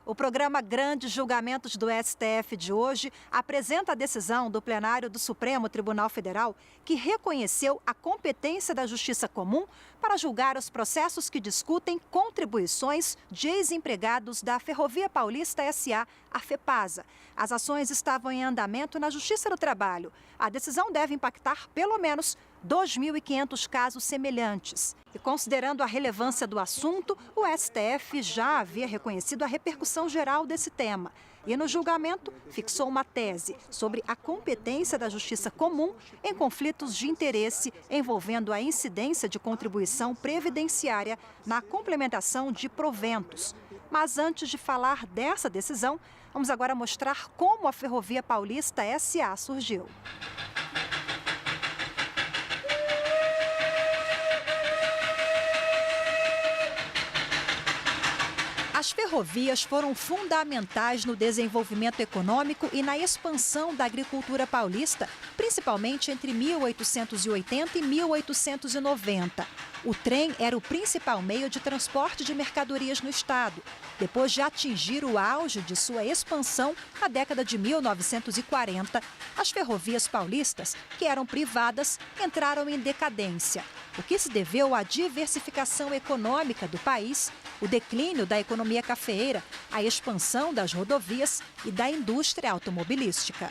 O programa Grandes Julgamentos do STF de hoje apresenta a decisão do plenário do Supremo Tribunal Federal que reconheceu a competência da Justiça Comum para julgar os processos que discutem contribuições de ex-empregados da Ferrovia Paulista S.A., a FEPASA. As ações estavam em andamento na Justiça do Trabalho. A decisão deve impactar pelo menos 2.500 casos semelhantes. E considerando a relevância do assunto, o STF já havia reconhecido a repercussão geral desse tema. E no julgamento fixou uma tese sobre a competência da Justiça Comum em conflitos de interesse envolvendo a incidência de contribuição previdenciária na complementação de proventos. Mas antes de falar dessa decisão, vamos agora mostrar como a Ferrovia Paulista S.A. surgiu. As ferrovias foram fundamentais no desenvolvimento econômico e na expansão da agricultura paulista, principalmente entre 1880 e 1890. O trem era o principal meio de transporte de mercadorias no estado. Depois de atingir o auge de sua expansão na década de 1940, as ferrovias paulistas, que eram privadas, entraram em decadência, o que se deveu à diversificação econômica do país, o declínio da economia cafeeira, a expansão das rodovias e da indústria automobilística.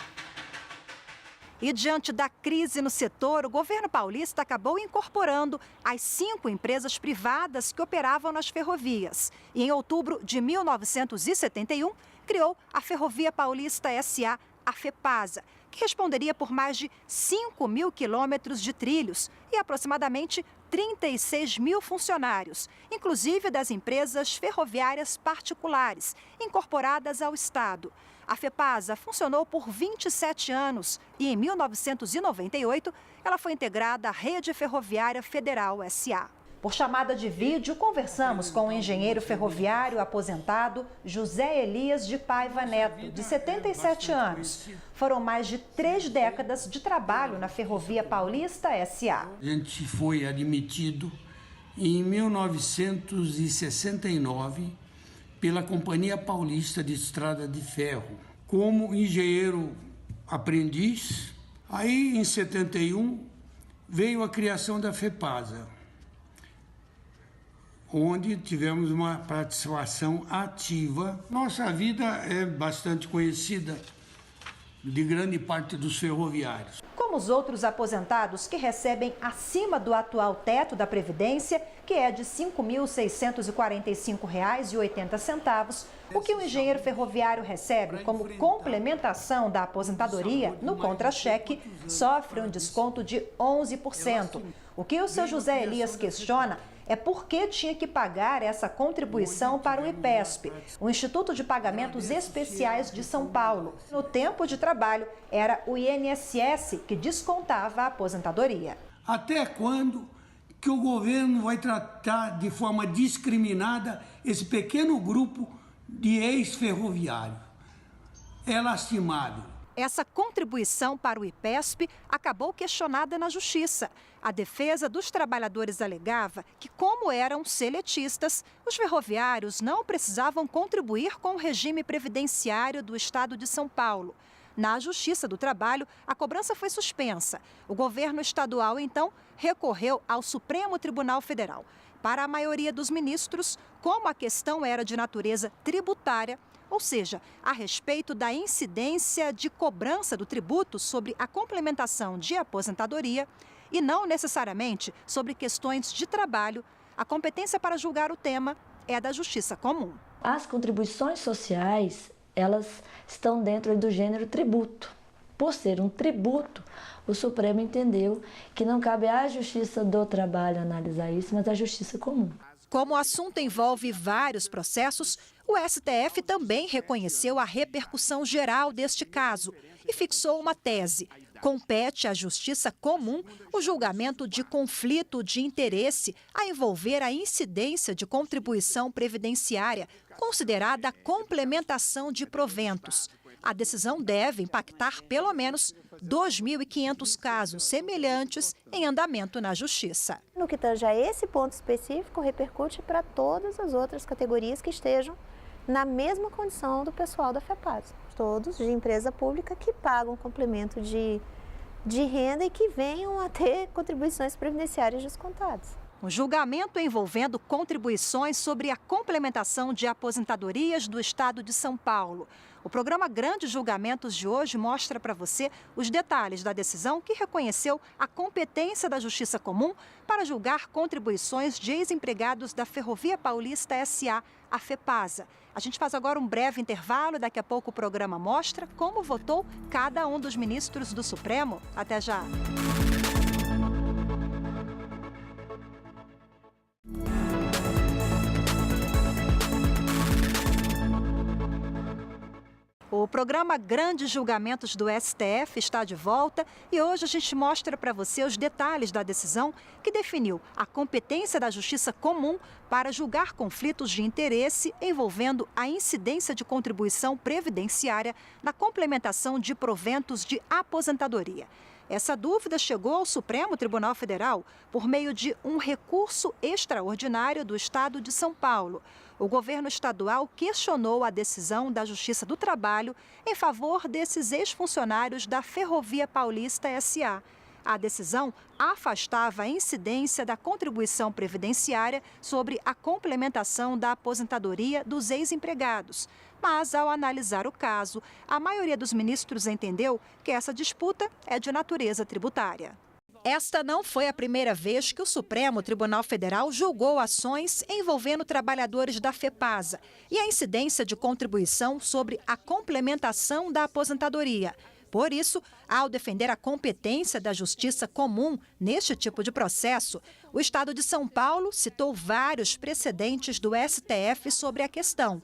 E diante da crise no setor, o governo paulista acabou incorporando as 5 empresas privadas que operavam nas ferrovias. E em outubro de 1971, criou a Ferrovia Paulista S.A., a FEPASA, que responderia por mais de 5.000 quilômetros de trilhos e aproximadamente 36 mil funcionários, inclusive das empresas ferroviárias particulares, incorporadas ao Estado. A FEPASA funcionou por 27 anos e, em 1998, ela foi integrada à Rede Ferroviária Federal S.A. Por chamada de vídeo, conversamos com o engenheiro ferroviário aposentado José Elias de Paiva Neto, de 77 anos. Foram mais de 3 décadas de trabalho na Ferrovia Paulista S.A. A gente foi admitido em 1969 pela Companhia Paulista de Estrada de Ferro como engenheiro aprendiz. Aí, em 71, veio a criação da FEPASA, onde tivemos uma participação ativa. Nossa vida é bastante conhecida de grande parte dos ferroviários. Como os outros aposentados que recebem acima do atual teto da Previdência, que é de R$ 5.645,80, o que o engenheiro ferroviário recebe como complementação da aposentadoria no contra-cheque sofre um desconto de 11%. O que o seu José Elias questiona é por que tinha que pagar essa contribuição para o IPESP, o Instituto de Pagamentos Especiais de São Paulo. No tempo de trabalho, era o INSS que descontava a aposentadoria. Até quando que o governo vai tratar de forma discriminada esse pequeno grupo de ex-ferroviário? É lastimável. Essa contribuição para o IPESP acabou questionada na Justiça. A defesa dos trabalhadores alegava que, como eram seletistas, os ferroviários não precisavam contribuir com o regime previdenciário do Estado de São Paulo. Na Justiça do Trabalho, a cobrança foi suspensa. O governo estadual, então, recorreu ao Supremo Tribunal Federal. Para a maioria dos ministros, como a questão era de natureza tributária, ou seja, a respeito da incidência de cobrança do tributo sobre a complementação de aposentadoria e não necessariamente sobre questões de trabalho, a competência para julgar o tema é da Justiça Comum. As contribuições sociais, elas estão dentro do gênero tributo. Por ser um tributo, o Supremo entendeu que não cabe à Justiça do Trabalho analisar isso, mas à Justiça Comum. Como o assunto envolve vários processos, o STF também reconheceu a repercussão geral deste caso e fixou uma tese. Compete à Justiça Comum o julgamento de conflito de interesse a envolver a incidência de contribuição previdenciária, considerada complementação de proventos. A decisão deve impactar pelo menos 2.500 casos semelhantes em andamento na Justiça. No que tange a esse ponto específico, repercute para todas as outras categorias que estejam na mesma condição do pessoal da FEPASA. Todos de empresa pública que pagam complemento de renda e que venham a ter contribuições previdenciárias descontadas. Um julgamento envolvendo contribuições sobre a complementação de aposentadorias do Estado de São Paulo. O programa Grandes Julgamentos de hoje mostra para você os detalhes da decisão que reconheceu a competência da Justiça Comum para julgar contribuições de ex-empregados da Ferrovia Paulista S.A., a FEPASA. A gente faz agora um breve intervalo e daqui a pouco o programa mostra como votou cada um dos ministros do Supremo. Até já! O programa Grandes Julgamentos do STF está de volta e hoje a gente mostra para você os detalhes da decisão que definiu a competência da Justiça Comum para julgar conflitos de interesse envolvendo a incidência de contribuição previdenciária na complementação de proventos de aposentadoria. Essa dúvida chegou ao Supremo Tribunal Federal por meio de um recurso extraordinário do Estado de São Paulo. O governo estadual questionou a decisão da Justiça do Trabalho em favor desses ex-funcionários da Ferrovia Paulista S.A. A decisão afastava a incidência da contribuição previdenciária sobre a complementação da aposentadoria dos ex-empregados. Mas, ao analisar o caso, a maioria dos ministros entendeu que essa disputa é de natureza tributária. Esta não foi a primeira vez que o Supremo Tribunal Federal julgou ações envolvendo trabalhadores da FEPASA e a incidência de contribuição sobre a complementação da aposentadoria. Por isso, ao defender a competência da Justiça Comum neste tipo de processo, o Estado de São Paulo citou vários precedentes do STF sobre a questão,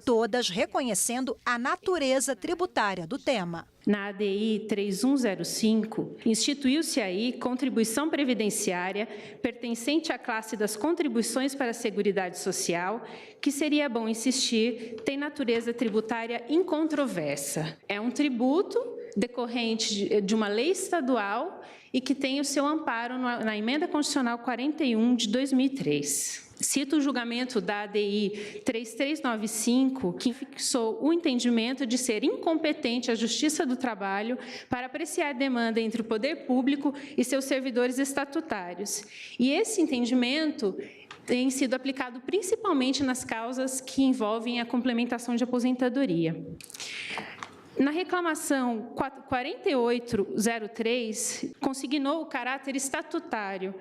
todas reconhecendo a natureza tributária do tema. Na ADI 3105, instituiu-se aí contribuição previdenciária pertencente à classe das contribuições para a Seguridade Social, que seria bom insistir, tem natureza tributária incontroversa. É um tributo decorrente de uma lei estadual e que tem o seu amparo na Emenda Constitucional 41 de 2003. Cito o julgamento da ADI 3395, que fixou o entendimento de ser incompetente a Justiça do Trabalho para apreciar a demanda entre o poder público e seus servidores estatutários. E esse entendimento tem sido aplicado principalmente nas causas que envolvem a complementação de aposentadoria. Na reclamação 4803, consignou o caráter estatutário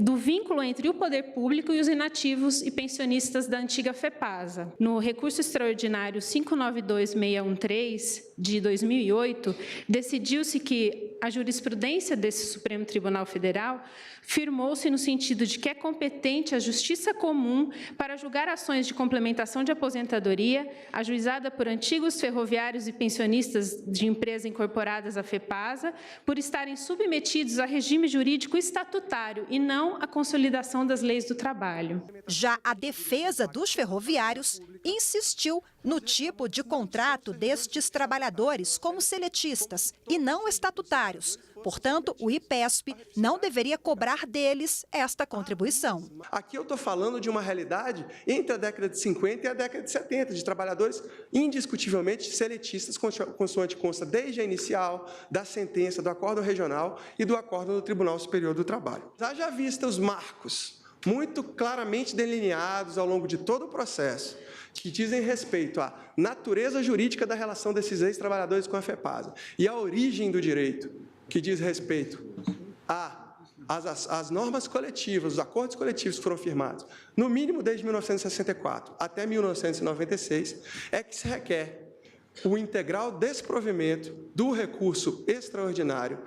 do vínculo entre o poder público e os inativos e pensionistas da antiga FEPASA. No recurso extraordinário 592613, de 2008, decidiu-se que a jurisprudência desse Supremo Tribunal Federal firmou-se no sentido de que é competente a Justiça Comum para julgar ações de complementação de aposentadoria ajuizada por antigos ferroviários e pensionistas de empresas incorporadas à FEPASA por estarem submetidos a regime jurídico estatutário e não à consolidação das leis do trabalho. Já a defesa dos ferroviários insistiu no tipo de contrato destes trabalhadores como seletistas e não estatutários. Portanto, o IPESP não deveria cobrar deles esta contribuição. Aqui eu estou falando de uma realidade entre a década de 50 e a década de 70, de trabalhadores indiscutivelmente seletistas, consoante consta desde a inicial, da sentença, do acordo regional e do acordo do Tribunal Superior do Trabalho. Haja vista os marcos muito claramente delineados ao longo de todo o processo, que dizem respeito à natureza jurídica da relação desses ex-trabalhadores com a FEPASA e à origem do direito, que diz respeito às normas coletivas, os acordos coletivos que foram firmados, no mínimo desde 1964 até 1996, é que se requer o integral desprovimento do recurso extraordinário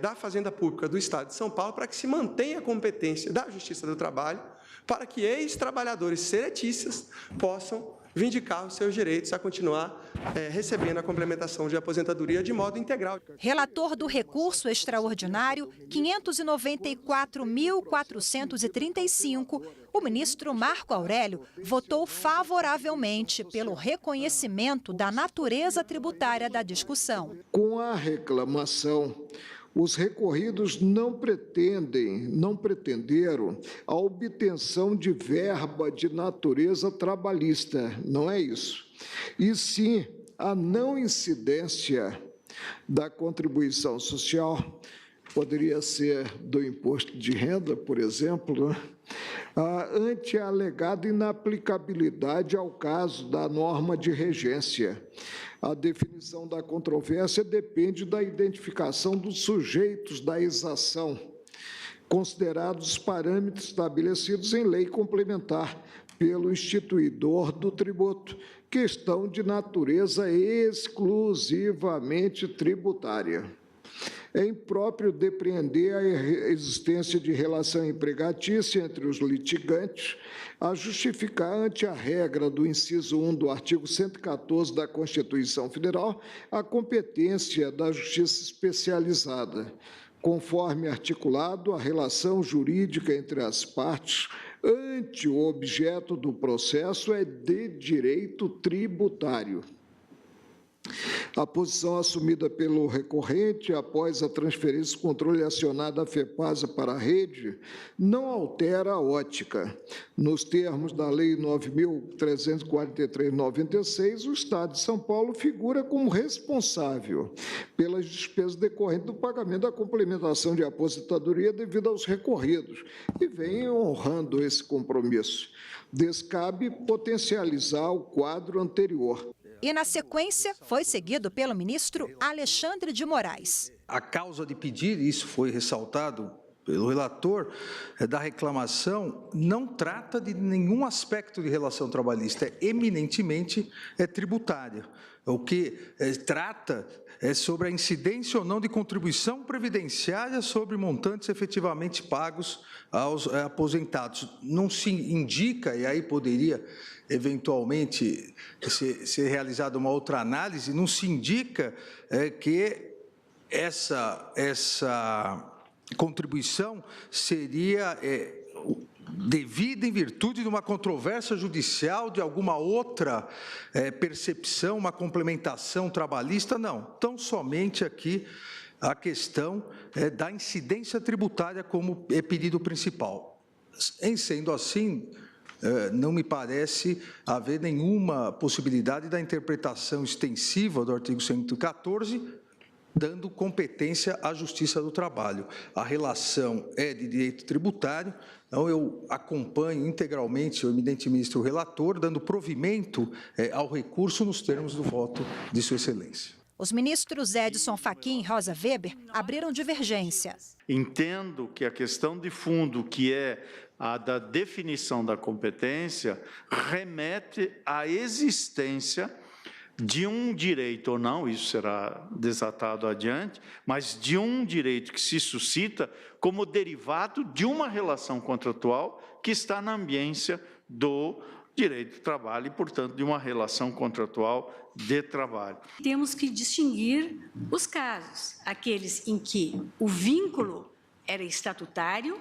da Fazenda Pública do Estado de São Paulo para que se mantenha a competência da Justiça do Trabalho para que ex-trabalhadores seletistas possam vindicar os seus direitos a continuar recebendo a complementação de aposentadoria de modo integral. Relator do recurso extraordinário 594.435, o ministro Marco Aurélio votou favoravelmente pelo reconhecimento da natureza tributária da discussão. Com a reclamação, Os recorridos não pretenderam a obtenção de verba de natureza trabalhista, não é isso. E sim a não incidência da contribuição social, poderia ser do imposto de renda, por exemplo, ante a alegada inaplicabilidade ao caso da norma de regência. A definição da controvérsia depende da identificação dos sujeitos da exação, considerados os parâmetros estabelecidos em lei complementar pelo instituidor do tributo, questão de natureza exclusivamente tributária. É impróprio depreender a existência de relação empregatícia entre os litigantes a justificar ante a regra do inciso 1 do artigo 114 da Constituição Federal a competência da Justiça Especializada, conforme articulado a relação jurídica entre as partes ante o objeto do processo é de direito tributário. A posição assumida pelo recorrente após a transferência do controle acionado da FEPASA para a rede não altera a ótica. Nos termos da Lei 9.343/96, o Estado de São Paulo figura como responsável pelas despesas decorrentes do pagamento da complementação de aposentadoria devido aos recorridos e vem honrando esse compromisso. Descabe potencializar o quadro anterior. E, na sequência, foi seguido pelo ministro Alexandre de Moraes. A causa de pedir, isso foi ressaltado pelo relator, da reclamação, não trata de nenhum aspecto de relação trabalhista, é eminentemente tributária. O que trata é sobre a incidência ou não de contribuição previdenciária sobre montantes efetivamente pagos aos aposentados. Não se indica, e aí poderia eventualmente ser realizada uma outra análise, não se indica que essa contribuição seria devida em virtude de uma controvérsia judicial, de alguma outra percepção, uma complementação trabalhista, não. Tão somente aqui a questão da incidência tributária como pedido principal. Em sendo assim, não me parece haver nenhuma possibilidade da interpretação extensiva do artigo 114, dando competência à Justiça do Trabalho. A relação é de direito tributário, então eu acompanho integralmente o eminente ministro relator, dando provimento ao recurso nos termos do voto de Sua Excelência. Os ministros Edson Fachin e Rosa Weber abriram divergência. Entendo que a questão de fundo, que é a da definição da competência, remete à existência de um direito ou não, isso será desatado adiante, mas de um direito que se suscita como derivado de uma relação contratual que está na ambiência do direito do trabalho e, portanto, de uma relação contratual de trabalho. Temos que distinguir os casos, aqueles em que o vínculo era estatutário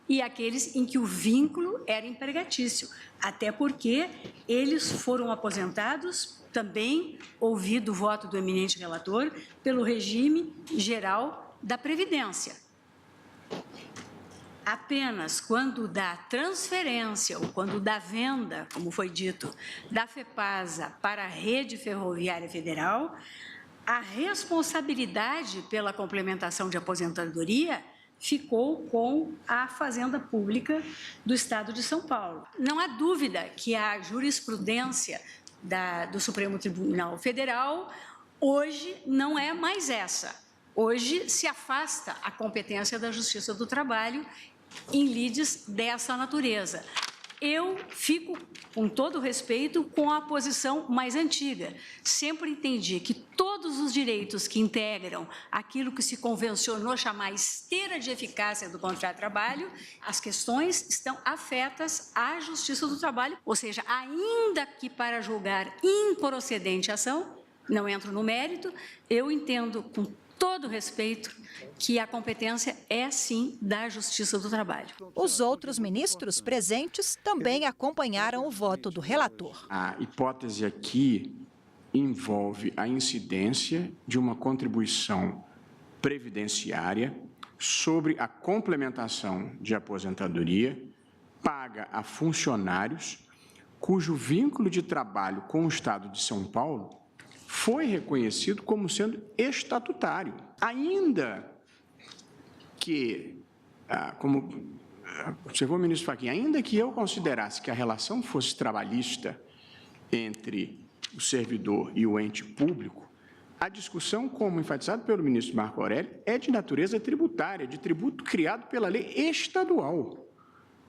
e aqueles em que o vínculo era empregatício, até porque eles foram aposentados, também, ouvido o voto do eminente relator, pelo regime geral da Previdência. Apenas quando da transferência ou quando da venda, como foi dito, da FEPASA para a Rede Ferroviária Federal, a responsabilidade pela complementação de aposentadoria ficou com a Fazenda Pública do Estado de São Paulo. Não há dúvida que a jurisprudência do Supremo Tribunal Federal hoje não é mais essa. Hoje se afasta a competência da Justiça do Trabalho em lides dessa natureza. Eu fico, com todo respeito, com a posição mais antiga. Sempre entendi que todos os direitos que integram aquilo que se convencionou chamar esteira de eficácia do contrato de trabalho, as questões estão afetas à Justiça do Trabalho, ou seja, ainda que para julgar improcedente a ação, não entro no mérito, eu entendo com todo respeito que a competência é, sim, da Justiça do Trabalho. Os outros ministros presentes também acompanharam o voto do relator. A hipótese aqui envolve a incidência de uma contribuição previdenciária sobre a complementação de aposentadoria paga a funcionários cujo vínculo de trabalho com o Estado de São Paulo foi reconhecido como sendo estatutário. Ainda que, como observou o ministro Fachin, ainda que eu considerasse que a relação fosse trabalhista entre o servidor e o ente público, a discussão, como enfatizado pelo ministro Marco Aurélio, é de natureza tributária, de tributo criado pela lei estadual.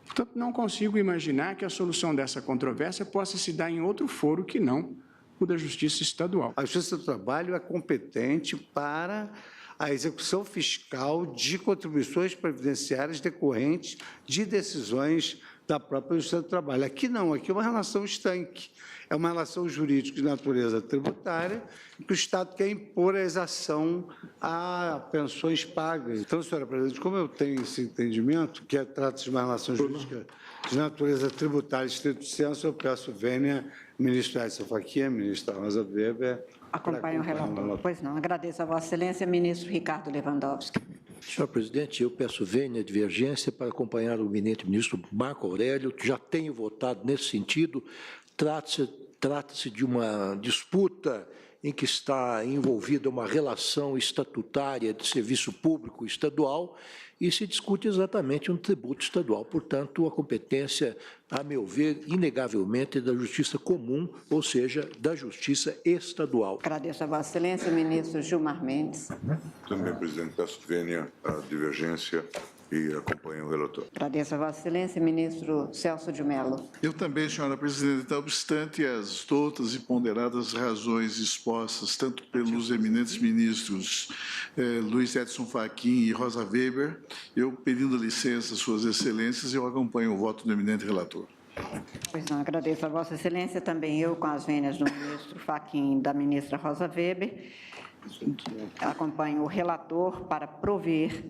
Portanto, não consigo imaginar que a solução dessa controvérsia possa se dar em outro foro que não o da Justiça Estadual. A Justiça do Trabalho é competente para a execução fiscal de contribuições previdenciárias decorrentes de decisões da própria Justiça do Trabalho. Aqui não, aqui é uma relação estanque. É uma relação jurídica de natureza tributária que o Estado quer impor a exação a pensões pagas. Então, senhora presidente, como eu tenho esse entendimento, que trata-se de uma relação jurídica de natureza tributária estrito senso, eu peço vênia, ministro Edson Fachin, ministra Rosa Weber. Acompanho o relator. Pois não, agradeço a Vossa Excelência, ministro Ricardo Lewandowski. Senhor presidente, eu peço vênia, divergência, para acompanhar o eminente ministro Marco Aurélio, que já tenho votado nesse sentido. Trata-se de uma disputa em que está envolvida uma relação estatutária de serviço público estadual e se discute exatamente um tributo estadual. Portanto, a competência, a meu ver, inegavelmente é da Justiça Comum, ou seja, da Justiça Estadual. Agradeço a Vossa Excelência, ministro Gilmar Mendes. Também, presidente, peço vênia à divergência e acompanho o relator. Agradeço a Vossa Excelência, ministro Celso de Mello. Eu também, senhora presidente, não obstante as doutas e ponderadas razões expostas tanto pelos eminentes ministros Luiz Edson Fachin e Rosa Weber, eu, pedindo licença, suas excelências, eu acompanho o voto do eminente relator. Pois não, agradeço a Vossa Excelência, também eu, com as vênias do ministro Fachin e da ministra Rosa Weber, acompanho o relator para prover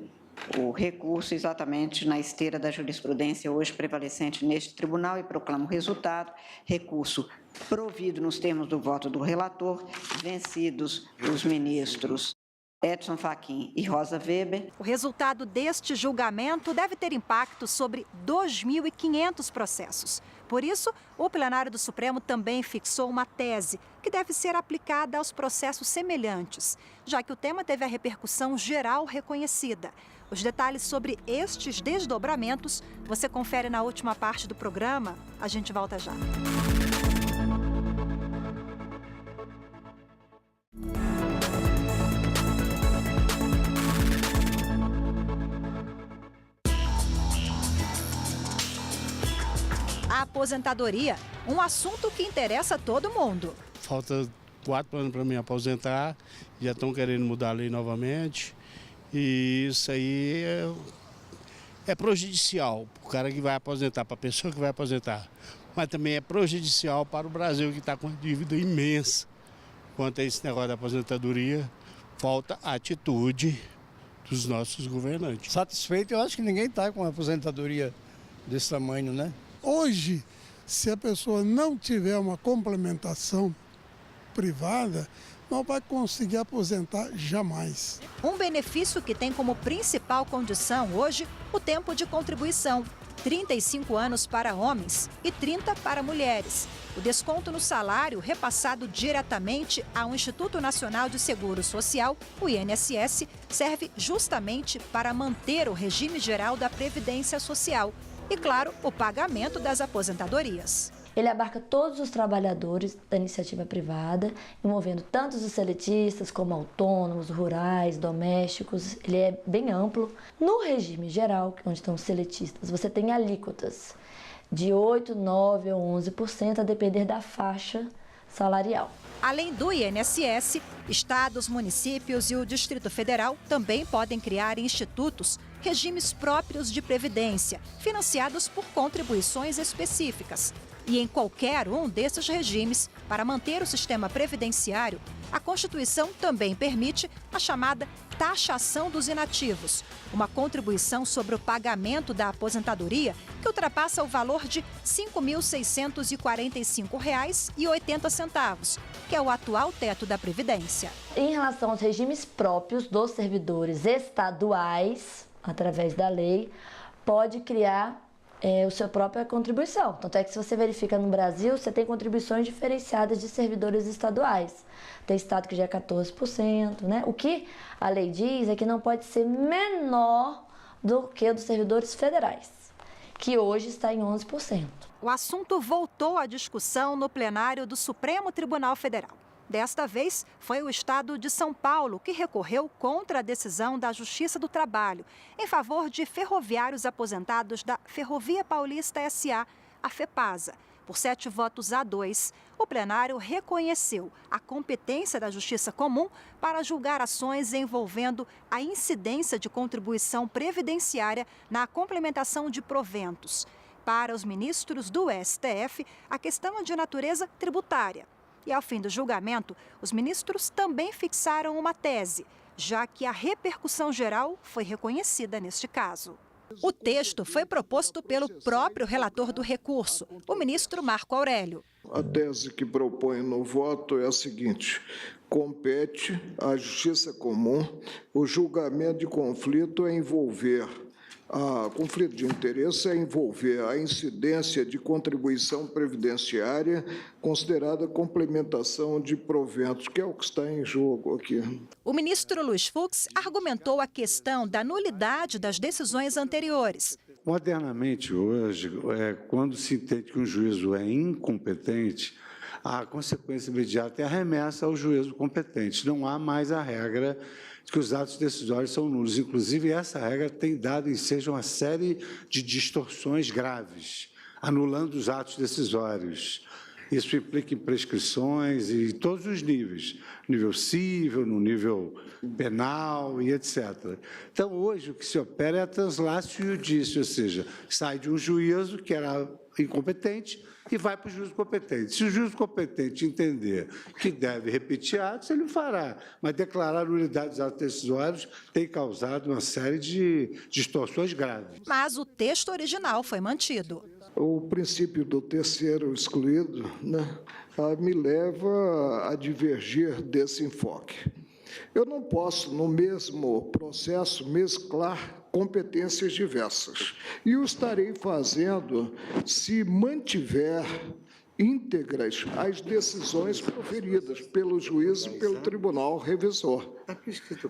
o recurso exatamente na esteira da jurisprudência hoje prevalecente neste tribunal e proclamo o resultado. Recurso provido nos termos do voto do relator, vencidos os ministros Edson Fachin e Rosa Weber. O resultado deste julgamento deve ter impacto sobre 2.500 processos. Por isso, o plenário do Supremo também fixou uma tese que deve ser aplicada aos processos semelhantes, já que o tema teve a repercussão geral reconhecida. Os detalhes sobre estes desdobramentos você confere na última parte do programa. A gente volta já. A aposentadoria, um assunto que interessa a todo mundo. Falta 4 anos para me aposentar, já estão querendo mudar a lei novamente. E isso aí é prejudicial para o cara que vai aposentar, para a pessoa que vai aposentar. Mas também é prejudicial para o Brasil, que está com uma dívida imensa. Quanto a esse negócio da aposentadoria, falta atitude dos nossos governantes. Satisfeito, eu acho que ninguém está com uma aposentadoria desse tamanho, né? Hoje, se a pessoa não tiver uma complementação privada, não vai conseguir aposentar jamais. Um benefício que tem como principal condição hoje o tempo de contribuição, 35 anos para homens e 30 para mulheres. O desconto no salário repassado diretamente ao Instituto Nacional de Seguro Social, o INSS, serve justamente para manter o regime geral da Previdência Social e, claro, o pagamento das aposentadorias. Ele abarca todos os trabalhadores da iniciativa privada, envolvendo tanto os seletistas como autônomos, rurais, domésticos. Ele é bem amplo. No regime geral, onde estão os seletistas, você tem alíquotas de 8%, 9% ou 11%, a depender da faixa salarial. Além do INSS, estados, municípios e o Distrito Federal também podem criar institutos, regimes próprios de previdência, financiados por contribuições específicas. E em qualquer um desses regimes, para manter o sistema previdenciário, a Constituição também permite a chamada taxação dos inativos, uma contribuição sobre o pagamento da aposentadoria que ultrapassa o valor de R$ 5.645,80, que é o atual teto da Previdência. Em relação aos regimes próprios dos servidores estaduais, através da lei, pode criar a sua própria contribuição. Tanto é que se você verifica no Brasil, você tem contribuições diferenciadas de servidores estaduais. Tem estado que já é 14%, né? O que a lei diz é que não pode ser menor do que o dos servidores federais, que hoje está em 11%. O assunto voltou à discussão no plenário do Supremo Tribunal Federal. Desta vez, foi o estado de São Paulo que recorreu contra a decisão da Justiça do Trabalho, em favor de ferroviários aposentados da Ferrovia Paulista S.A., a FEPASA. Por 7 votos a 2, o plenário reconheceu a competência da Justiça Comum para julgar ações envolvendo a incidência de contribuição previdenciária na complementação de proventos. Para os ministros do STF, a questão é de natureza tributária. E, ao fim do julgamento, os ministros também fixaram uma tese, já que a repercussão geral foi reconhecida neste caso. O texto foi proposto pelo próprio relator do recurso, o ministro Marco Aurélio. A tese que proponho no voto é a seguinte: compete à Justiça Comum o julgamento de conflito conflito de interesse é envolver a incidência de contribuição previdenciária considerada complementação de proventos, que é o que está em jogo aqui. O ministro Luiz Fux argumentou a questão da nulidade das decisões anteriores. Modernamente, hoje, quando se entende que um juízo é incompetente, a consequência imediata é a remessa ao juízo competente. Não há mais a regra de que os atos decisórios são nulos. Inclusive, essa regra tem dado ensejo uma série de distorções graves, anulando os atos decisórios. Isso implica em prescrições em todos os níveis, no nível civil, no nível penal e etc. Então, hoje, o que se opera é a translatio iudice, ou seja, sai de um juízo que era incompetente e vai para o juízo competente. Se o juízo competente entender que deve repetir atos, ele fará. Mas declarar nulidade dos atos decisórios tem causado uma série de distorções graves. Mas o texto original foi mantido. O princípio do terceiro excluído, né, me leva a divergir desse enfoque. Eu não posso, no mesmo processo, mesclar competências diversas. E o estarei fazendo se mantiver íntegras as decisões proferidas pelo juiz e pelo tribunal revisor.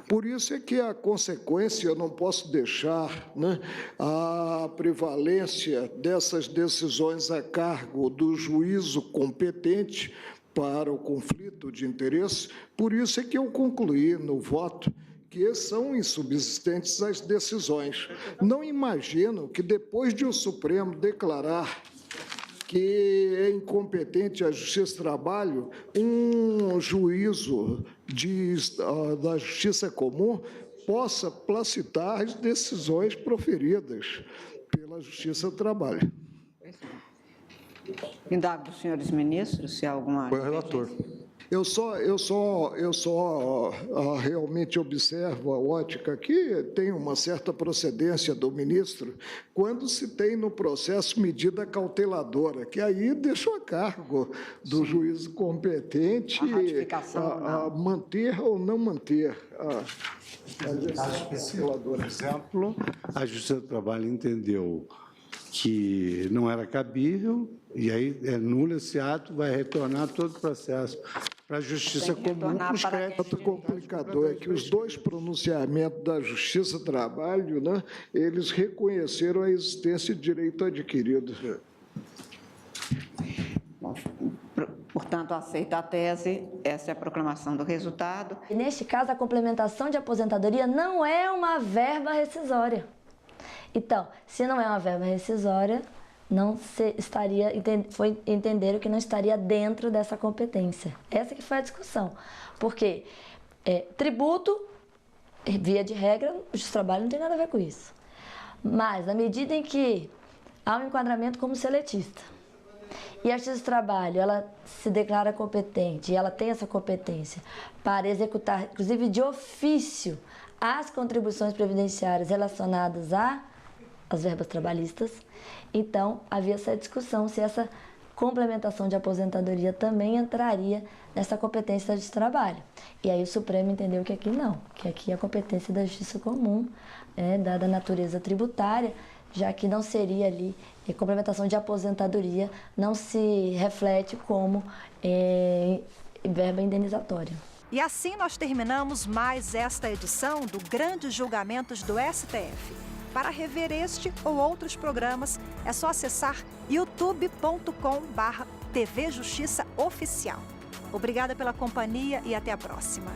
Por isso é que a consequência, eu não posso deixar, né, a prevalência dessas decisões a cargo do juízo competente para o conflito de interesse. Por isso é que eu concluí no voto que são insubsistentes as decisões. Não imagino que, depois de o Supremo declarar que é incompetente a Justiça do Trabalho, um juízo da Justiça Comum possa placitar as decisões proferidas pela Justiça do Trabalho. Indago dos senhores ministros, se há alguma... Foi o relator. Eu só realmente observo a ótica que tem uma certa procedência do ministro quando se tem no processo medida cauteladora, que aí deixa a cargo do juízo competente a manter ou não manter a decisão. Por exemplo, a Justiça do Trabalho entendeu que não era cabível, e aí é nulo esse ato, vai retornar todo o processo para a Justiça Comum. O complicador é que os dois pronunciamentos da Justiça do Trabalho, né, eles reconheceram a existência de direito adquirido. Bom, portanto, aceita a tese, essa é a proclamação do resultado. E neste caso, a complementação de aposentadoria não é uma verba rescisória. Então, se não é uma verba rescisória, não entenderam que não estaria dentro dessa competência. Essa que foi a discussão. Porque tributo, via de regra, o Justiça do Trabalho não tem nada a ver com isso. Mas, na medida em que há um enquadramento como seletista e a Justiça do Trabalho, ela se declara competente, e ela tem essa competência para executar, inclusive de ofício, as contribuições previdenciárias relacionadas às verbas trabalhistas, então havia essa discussão se essa complementação de aposentadoria também entraria nessa competência da Justiça do Trabalho. E aí o Supremo entendeu que aqui não, que aqui é a competência da Justiça Comum, dada a natureza tributária, já que não seria ali complementação de aposentadoria, não se reflete como verba indenizatória. E assim nós terminamos mais esta edição do Grandes Julgamentos do STF. Para rever este ou outros programas, é só acessar youtube.com/TV Justiça Oficial. Obrigada pela companhia e até a próxima.